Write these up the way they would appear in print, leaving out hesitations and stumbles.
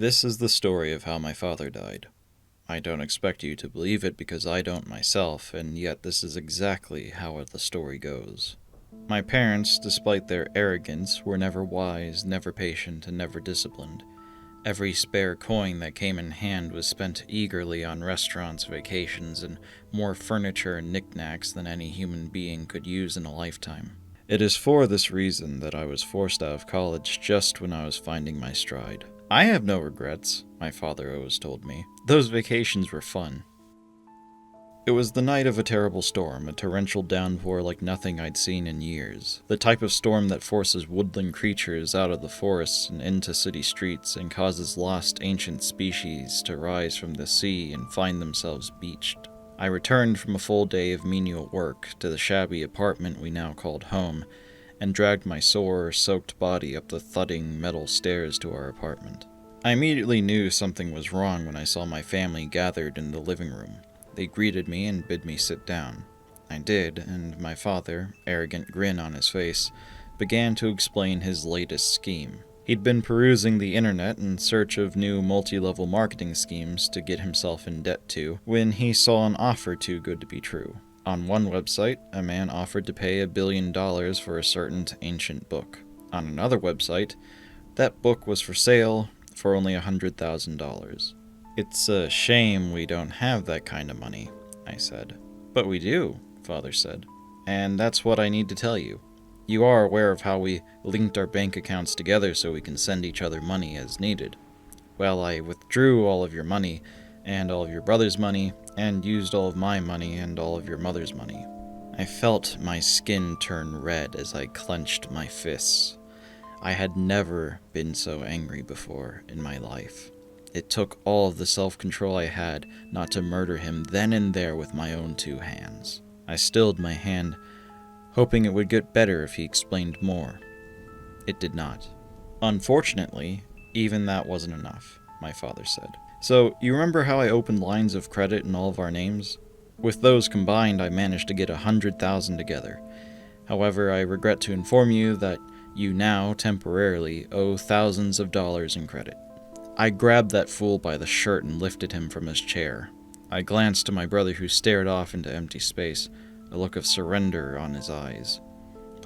This is the story of how my father died. I don't expect you to believe it because I don't myself, and yet this is exactly how the story goes. My parents, despite their arrogance, were never wise, never patient, and never disciplined. Every spare coin that came in hand was spent eagerly on restaurants, vacations, and more furniture and knickknacks than any human being could use in a lifetime. It is for this reason that I was forced out of college just when I was finding my stride. I have no regrets, my father always told me. Those vacations were fun. It was the night of a terrible storm, a torrential downpour like nothing I'd seen in years. The type of storm that forces woodland creatures out of the forests and into city streets and causes lost ancient species to rise from the sea and find themselves beached. I returned from a full day of menial work to the shabby apartment we now called home, and dragged my sore, soaked body up the thudding metal stairs to our apartment. I immediately knew something was wrong when I saw my family gathered in the living room. They greeted me and bid me sit down. I did, and my father, arrogant grin on his face, began to explain his latest scheme. He'd been perusing the internet in search of new multi-level marketing schemes to get himself in debt to, when he saw an offer too good to be true. On one website, a man offered to pay $1 billion for a certain ancient book. On another website, that book was for sale for only $100,000. It's a shame we don't have that kind of money, I said. But we do, Father said. And that's what I need to tell you. You are aware of how we linked our bank accounts together so we can send each other money as needed. Well, I withdrew all of your money, and all of your brother's money, and used all of my money and all of your mother's money. I felt my skin turn red as I clenched my fists. I had never been so angry before in my life. It took all of the self-control I had not to murder him then and there with my own two hands. I stilled my hand, hoping it would get better if he explained more. It did not. Unfortunately, even that wasn't enough, my father said. So, you remember how I opened lines of credit in all of our names? With those combined, I managed to get 100,000 together. However, I regret to inform you that you now, temporarily, owe thousands of dollars in credit. I grabbed that fool by the shirt and lifted him from his chair. I glanced to my brother who stared off into empty space, a look of surrender on his eyes.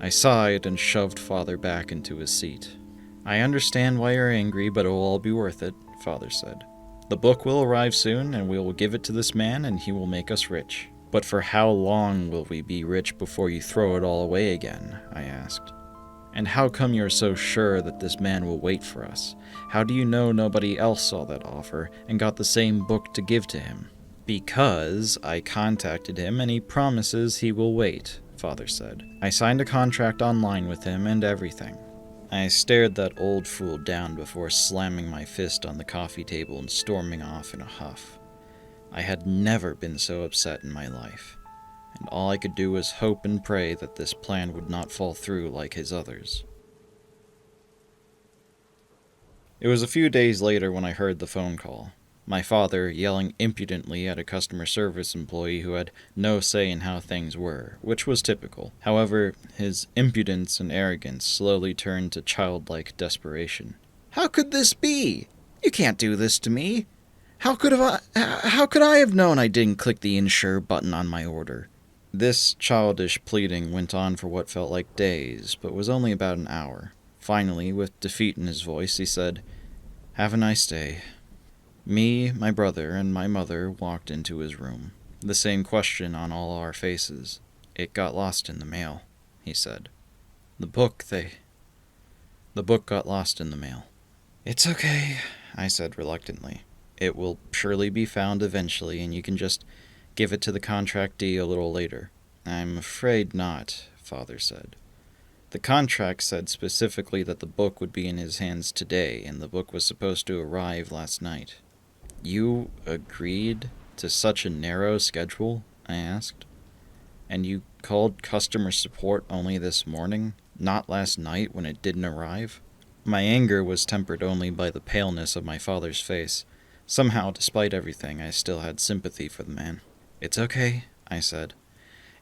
I sighed and shoved Father back into his seat. I understand why you're angry, but it will all be worth it, Father said. The book will arrive soon, and we will give it to this man, and he will make us rich. But for how long will we be rich before you throw it all away again? I asked. And how come you're so sure that this man will wait for us? How do you know nobody else saw that offer and got the same book to give to him? Because I contacted him and he promises he will wait, Father said. I signed a contract online with him and everything. I stared that old fool down before slamming my fist on the coffee table and storming off in a huff. I had never been so upset in my life, and all I could do was hope and pray that this plan would not fall through like his others. It was a few days later when I heard the phone call. My father yelling impudently at a customer service employee who had no say in how things were, which was typical. However, his impudence and arrogance slowly turned to childlike desperation. "How could this be? You can't do this to me. How could I have known I didn't click the insure button on my order?" This childish pleading went on for what felt like days, but was only about an hour. Finally, with defeat in his voice, he said, "Have a nice day." Me, my brother, and my mother walked into his room. The same question on all our faces. "It got lost in the mail," he said. The book got lost in the mail." "It's okay," I said reluctantly. "It will surely be found eventually, and you can just give it to the contractee a little later." "I'm afraid not," Father said. The contract said specifically that the book would be in his hands today, and the book was supposed to arrive last night. "You agreed to such a narrow schedule?" I asked. "And you called customer support only this morning, not last night when it didn't arrive?" My anger was tempered only by the paleness of my father's face. Somehow, despite everything, I still had sympathy for the man. "It's okay," I said.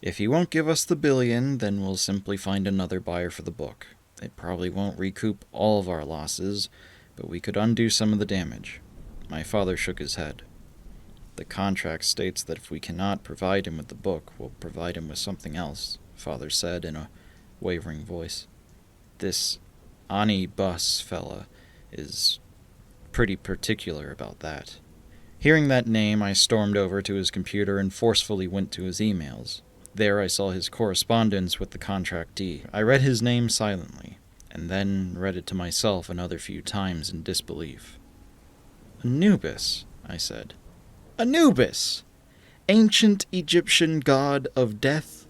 "If he won't give us the $1 billion, then we'll simply find another buyer for the book. It probably won't recoup all of our losses, but we could undo some of the damage. My father shook his head. The contract states that if we cannot provide him with the book, we'll provide him with something else, Father said in a wavering voice. This Ani Bus fella is pretty particular about that. Hearing that name, I stormed over to his computer and forcefully went to his emails. There I saw his correspondence with the contractee. I read his name silently, and then read it to myself another few times in disbelief. Anubis, I said. Anubis! Ancient Egyptian god of death?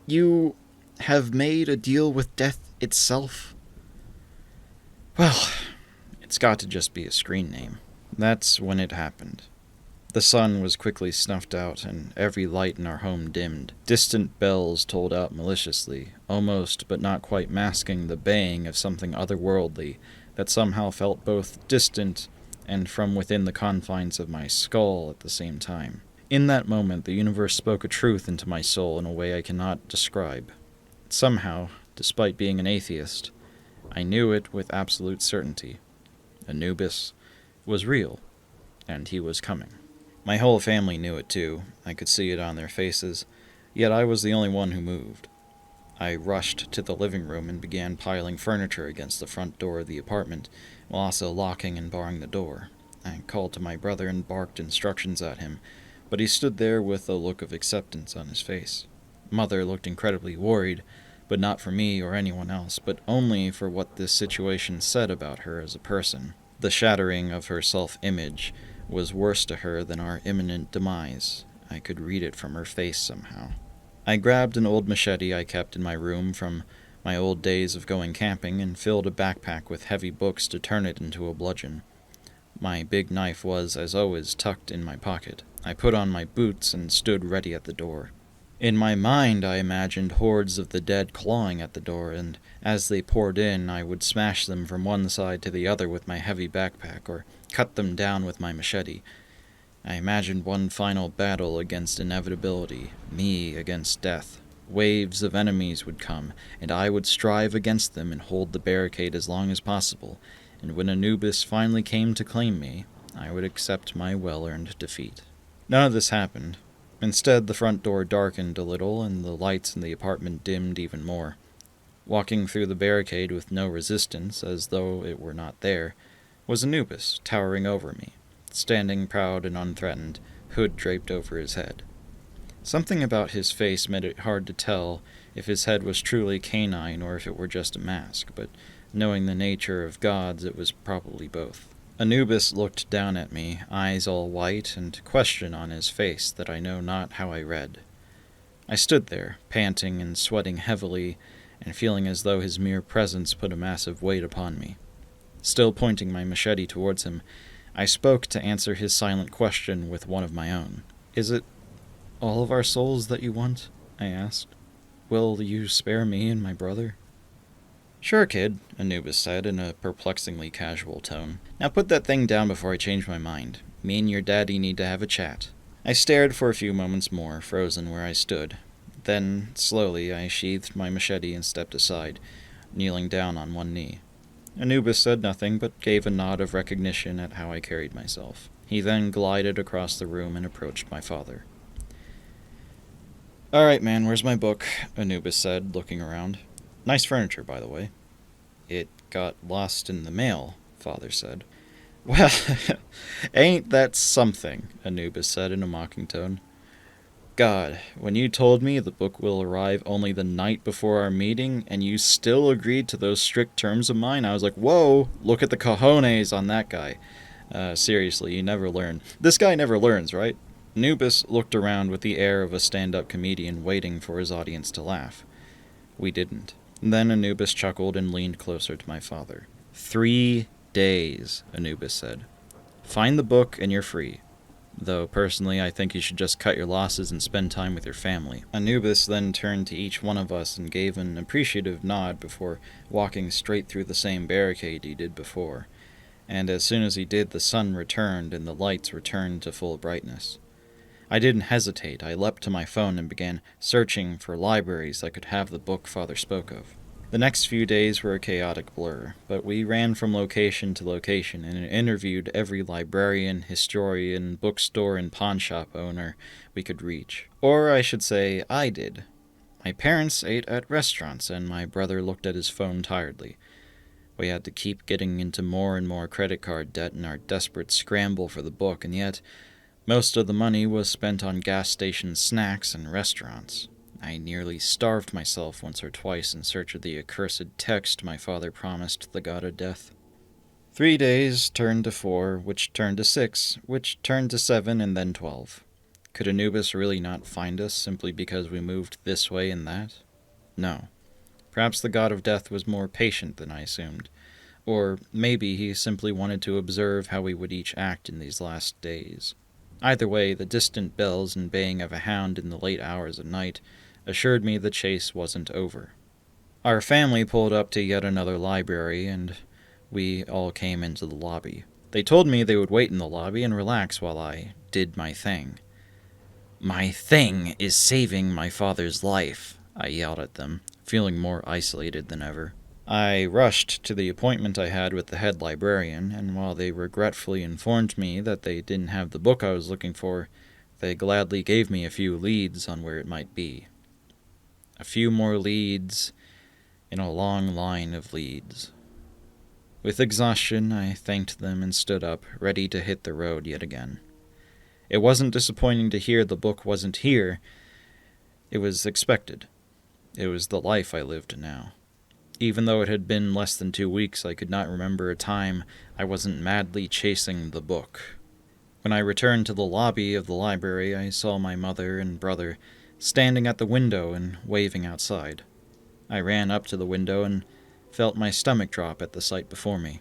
You have made a deal with death itself? Well, it's got to just be a screen name. That's when it happened. The sun was quickly snuffed out, and every light in our home dimmed. Distant bells tolled out maliciously, almost but not quite masking the baying of something otherworldly that somehow felt both distant and from within the confines of my skull at the same time. In that moment, the universe spoke a truth into my soul in a way I cannot describe. Somehow, despite being an atheist, I knew it with absolute certainty. Anubis was real, and he was coming. My whole family knew it too. I could see it on their faces, yet I was the only one who moved. I rushed to the living room and began piling furniture against the front door of the apartment, while also locking and barring the door. I called to my brother and barked instructions at him, but he stood there with a look of acceptance on his face. Mother looked incredibly worried, but not for me or anyone else, but only for what this situation said about her as a person. The shattering of her self-image was worse to her than our imminent demise. I could read it from her face somehow. I grabbed an old machete I kept in my room from my old days of going camping and filled a backpack with heavy books to turn it into a bludgeon. My big knife was, as always, tucked in my pocket. I put on my boots and stood ready at the door. In my mind, I imagined hordes of the dead clawing at the door, and as they poured in, I would smash them from one side to the other with my heavy backpack, or cut them down with my machete. I imagined one final battle against inevitability, me against death. Waves of enemies would come, and I would strive against them and hold the barricade as long as possible, and when Anubis finally came to claim me, I would accept my well-earned defeat. None of this happened. Instead, the front door darkened a little, and the lights in the apartment dimmed even more. Walking through the barricade with no resistance, as though it were not there, was Anubis, towering over me, standing proud and unthreatened, hood draped over his head. Something about his face made it hard to tell if his head was truly canine or if it were just a mask, but knowing the nature of gods, it was probably both. Anubis looked down at me, eyes all white, and question on his face that I know not how I read. I stood there, panting and sweating heavily, and feeling as though his mere presence put a massive weight upon me. Still pointing my machete towards him, I spoke to answer his silent question with one of my own. "Is it all of our souls that you want?" I asked. "Will you spare me and my brother?" "Sure, kid," Anubis said in a perplexingly casual tone. "Now put that thing down before I change my mind. Me and your daddy need to have a chat." I stared for a few moments more, frozen where I stood. Then, slowly, I sheathed my machete and stepped aside, kneeling down on one knee. Anubis said nothing, but gave a nod of recognition at how I carried myself. He then glided across the room and approached my father. "All right, man, where's my book?" Anubis said, looking around. "Nice furniture, by the way." "It got lost in the mail," Father said. "Well, ain't that something," Anubis said in a mocking tone. "God, when you told me the book will arrive only the night before our meeting, and you still agreed to those strict terms of mine, I was like, whoa, look at the cojones on that guy. Seriously, you never learn. This guy never learns, right?" Anubis looked around with the air of a stand-up comedian waiting for his audience to laugh. We didn't. Then Anubis chuckled and leaned closer to my father. 3 days, Anubis said. "Find the book and you're free. Though, personally, I think you should just cut your losses and spend time with your family." Anubis then turned to each one of us and gave an appreciative nod before walking straight through the same barricade he did before. And as soon as he did, the sun returned and the lights returned to full brightness. I didn't hesitate. I leapt to my phone and began searching for libraries that could have the book Father spoke of. The next few days were a chaotic blur, but we ran from location to location and interviewed every librarian, historian, bookstore, and pawnshop owner we could reach. Or I should say, I did. My parents ate at restaurants, and my brother looked at his phone tiredly. We had to keep getting into more and more credit card debt in our desperate scramble for the book, and yet most of the money was spent on gas station snacks and restaurants. I nearly starved myself once or twice in search of the accursed text my father promised the god of death. 3 days turned to 4, which turned to 6, which turned to 7, and then 12. Could Anubis really not find us simply because we moved this way and that? No. Perhaps the god of death was more patient than I assumed. Or maybe he simply wanted to observe how we would each act in these last days. Either way, the distant bells and baying of a hound in the late hours of night assured me the chase wasn't over. Our family pulled up to yet another library, and we all came into the lobby. They told me they would wait in the lobby and relax while I did my thing. "My thing is saving my father's life," I yelled at them, feeling more isolated than ever. I rushed to the appointment I had with the head librarian, and while they regretfully informed me that they didn't have the book I was looking for, they gladly gave me a few leads on where it might be. A few more leads in a long line of leads. With exhaustion, I thanked them and stood up, ready to hit the road yet again. It wasn't disappointing to hear the book wasn't here. It was expected. It was the life I lived now. Even though it had been less than 2 weeks, I could not remember a time I wasn't madly chasing the book. When I returned to the lobby of the library, I saw my mother and brother standing at the window and waving outside. I ran up to the window and felt my stomach drop at the sight before me.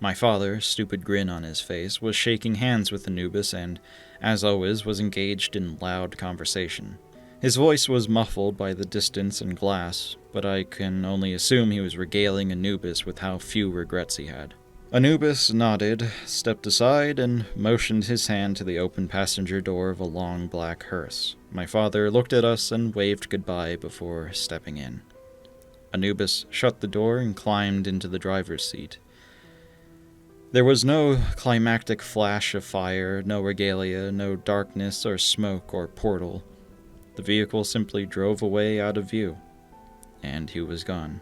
My father, stupid grin on his face, was shaking hands with Anubis and, as always, was engaged in loud conversation. His voice was muffled by the distance and glass, but I can only assume he was regaling Anubis with how few regrets he had. Anubis nodded, stepped aside, and motioned his hand to the open passenger door of a long black hearse. My father looked at us and waved goodbye before stepping in. Anubis shut the door and climbed into the driver's seat. There was no climactic flash of fire, no regalia, no darkness or smoke or portal. The vehicle simply drove away out of view, and he was gone.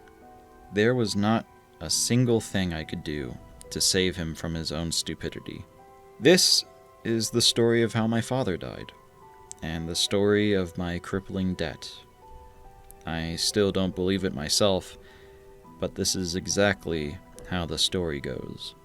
There was not a single thing I could do to save him from his own stupidity. This is the story of how my father died, and the story of my crippling debt. I still don't believe it myself, but this is exactly how the story goes.